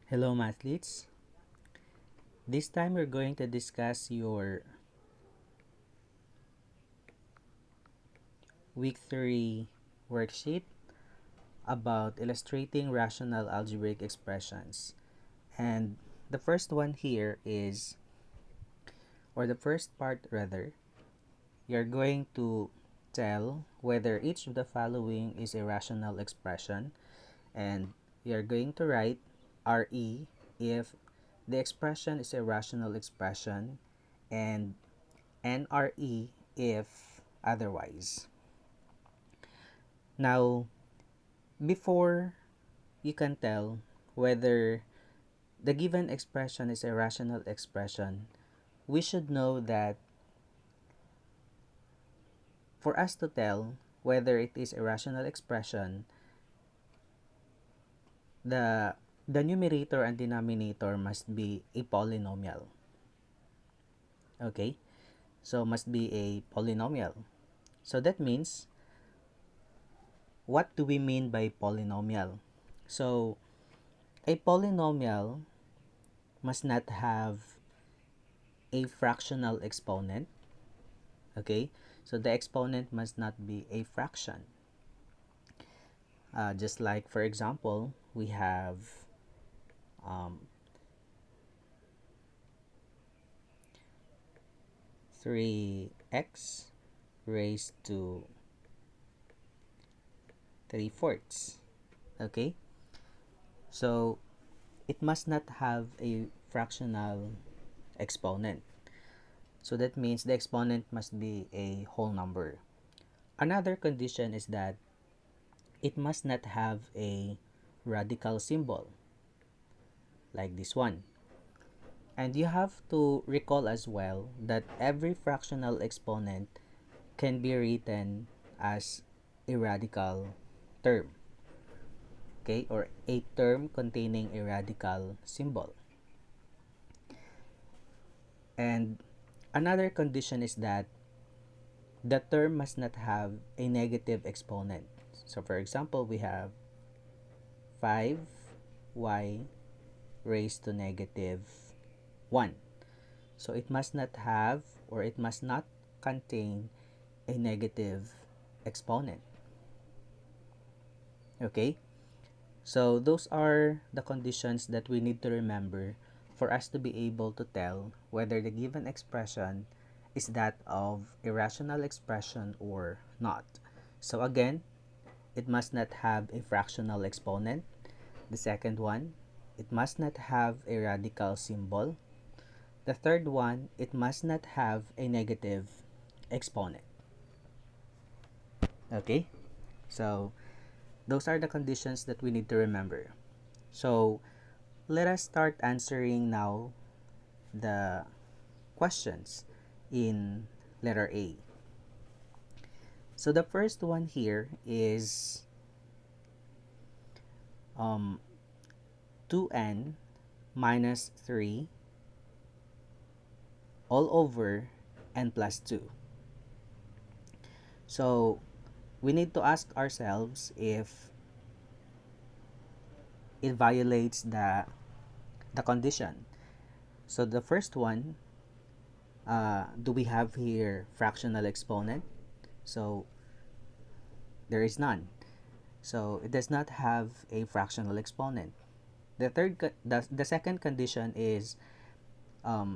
Hello, mathletes. This time we're going to discuss your week 3 worksheet about illustrating rational algebraic expressions. And the first one here is, or the first part rather, you're going to tell whether each of the following is a rational expression, and you're going to write RE if the expression is a rational expression, and NRE if otherwise. Now, before you can tell whether the given expression is a rational expression, we should know that for us to tell whether it is a rational expression, the the numerator and denominator must be a polynomial. Okay? So must be a polynomial. So that means, what do we mean by polynomial? So a polynomial must not have a fractional exponent. Okay, so the exponent must not be a fraction. Just like, for example, we have um, 3x raised to 3 fourths. Okay, so it must not have a fractional exponent. So that means the exponent must be a whole number. Another condition is that it must not have a radical symbol like this one. And you have to recall as well that every fractional exponent can be written as a radical term, okay, or a term containing a radical symbol. And another condition is that the term must not have a negative exponent. So for example, we have 5y raised to negative 1. So it must not have, or it must not contain, a negative exponent. Okay? So those are the conditions that we need to remember for us to be able to tell whether the given expression is that of a rational expression or not. So again, it must not have a fractional exponent. The second one, it must not have a radical symbol. The third one, it must not have a negative exponent. Okay? So those are the conditions that we need to remember. So let us start answering now the questions in letter A. So the first one here is 2n minus 3 all over n plus 2. So we need to ask ourselves if it violates the condition. So the first one, do we have here fractional exponent? So there is none. So it does not have a fractional exponent. The second condition is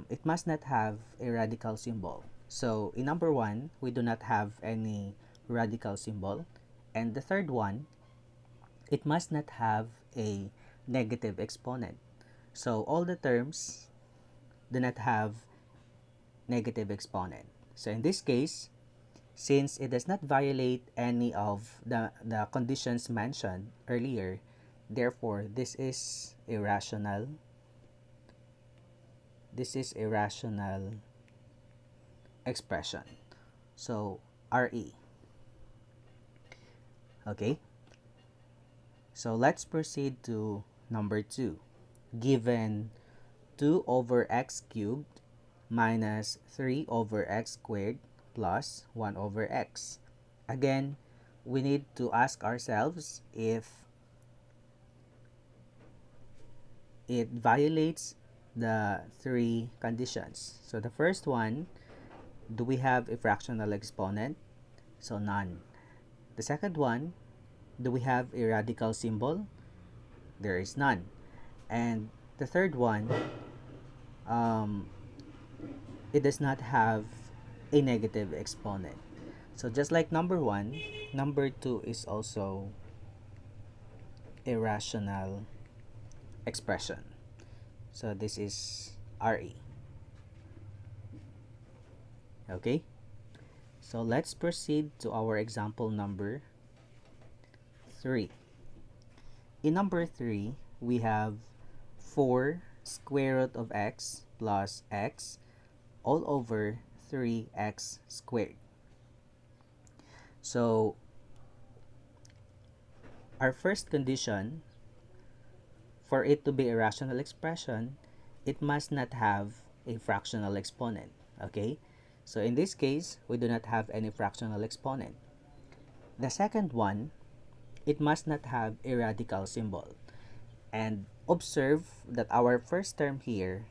it must not have a radical symbol. So in number one, we do not have any radical symbol. And the third one, it must not have a negative exponent. So all the terms do not have negative exponent. So in this case, since it does not violate any of the conditions mentioned earlier, therefore this is a rational expression. So RE. Okay? So let's proceed to number 2. Given 2 over x cubed minus 3 over x squared plus 1 over x. Again, we need to ask ourselves if it violates the three conditions. So the first one, do we have a fractional exponent? So none. The second one, do we have a radical symbol? There is none. And the third one, um, it does not have a negative exponent. So just like number one, number two is also a rational expression. So this is RE. Okay? So let's proceed to our example number 3. In number 3, we have 4 square root of x plus x all over 3x squared. So our first condition, for it to be a rational expression, it must not have a fractional exponent. Okay? So in this case, we do not have any fractional exponent. The second one, it must not have a radical symbol. And observe that our first term here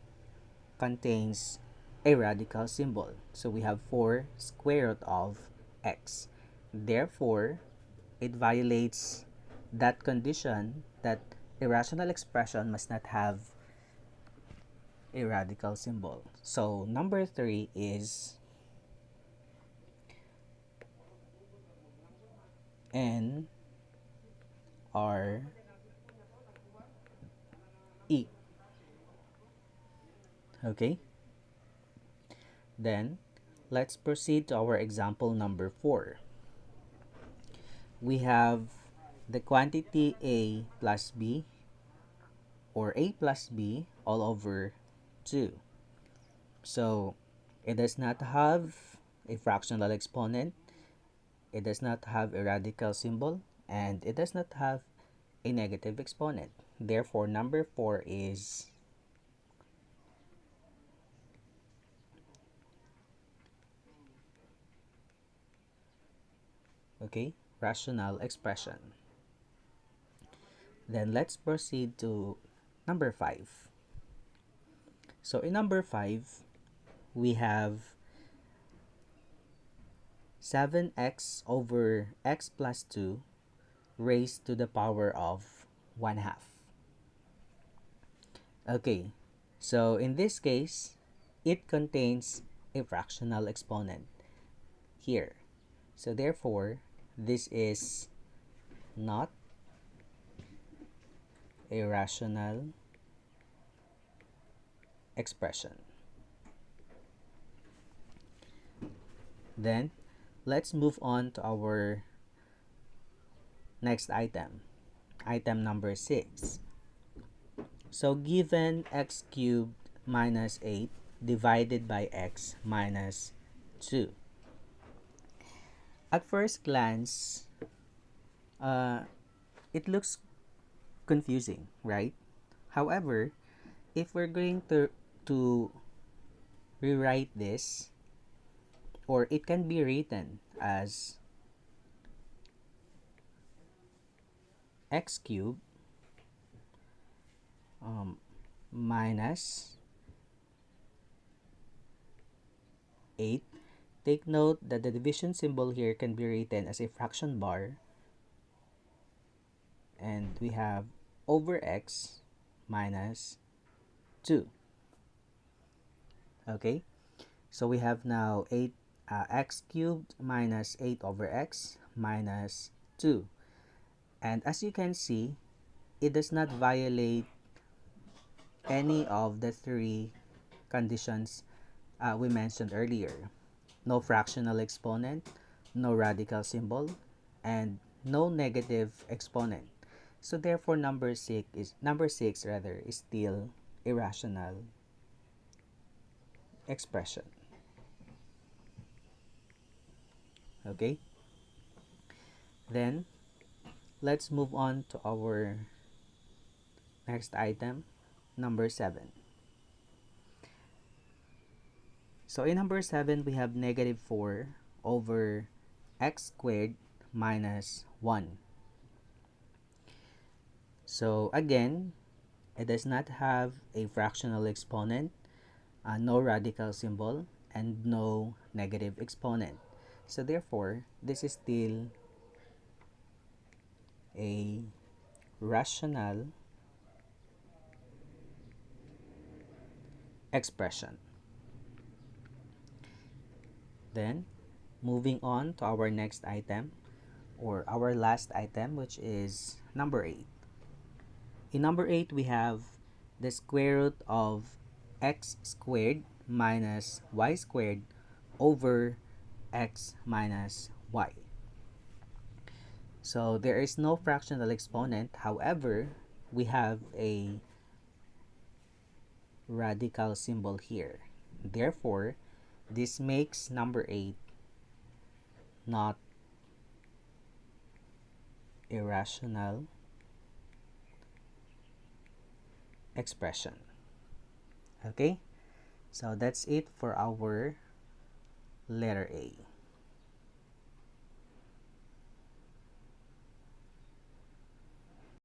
contains a radical symbol. So we have 4 square root of x. Therefore, it violates that condition that a rational expression must not have a radical symbol. So number 3 is N R E. Okay? Then let's proceed to our example number 4. We have the quantity A plus B, or A plus B all over 2. So it does not have a fractional exponent, it does not have a radical symbol, and it does not have a negative exponent. Therefore, number 4 is okay, rational expression. Then let's proceed to number 5. So in number 5, we have 7x over x plus 2 raised to the power of 1 half. Okay, so in this case, it contains a fractional exponent here. So therefore, this is not a rational expression. Then, let's move on to our next item. Item number 6. So given x cubed minus 8 divided by x minus 2. At first glance, uh, it looks confusing, right? However, if we're going to rewrite this, or it can be written as x cubed minus 8. Take note that the division symbol here can be written as a fraction bar, and we have over x minus 2. Okay, so we have now 8 x cubed minus 8 over x minus 2. And as you can see, it does not violate any of the 3 conditions we mentioned earlier. No fractional exponent, no radical symbol, and no negative exponent. So therefore number 6 is still a rational expression. Okay? Then let's move on to our next item, number 7. So in number 7, we have negative 4 over x squared minus 1. So again, It does not have a fractional exponent, no radical symbol, and no negative exponent. So therefore, this is still a rational expression. Then, moving on to our next item, or our last item, which is number 8. In number 8, we have the square root of x squared minus y squared over x minus y. So there is no fractional exponent. However, we have a radical symbol here. Therefore, this makes number 8 not a rational expression. Okay? So that's it for our letter A.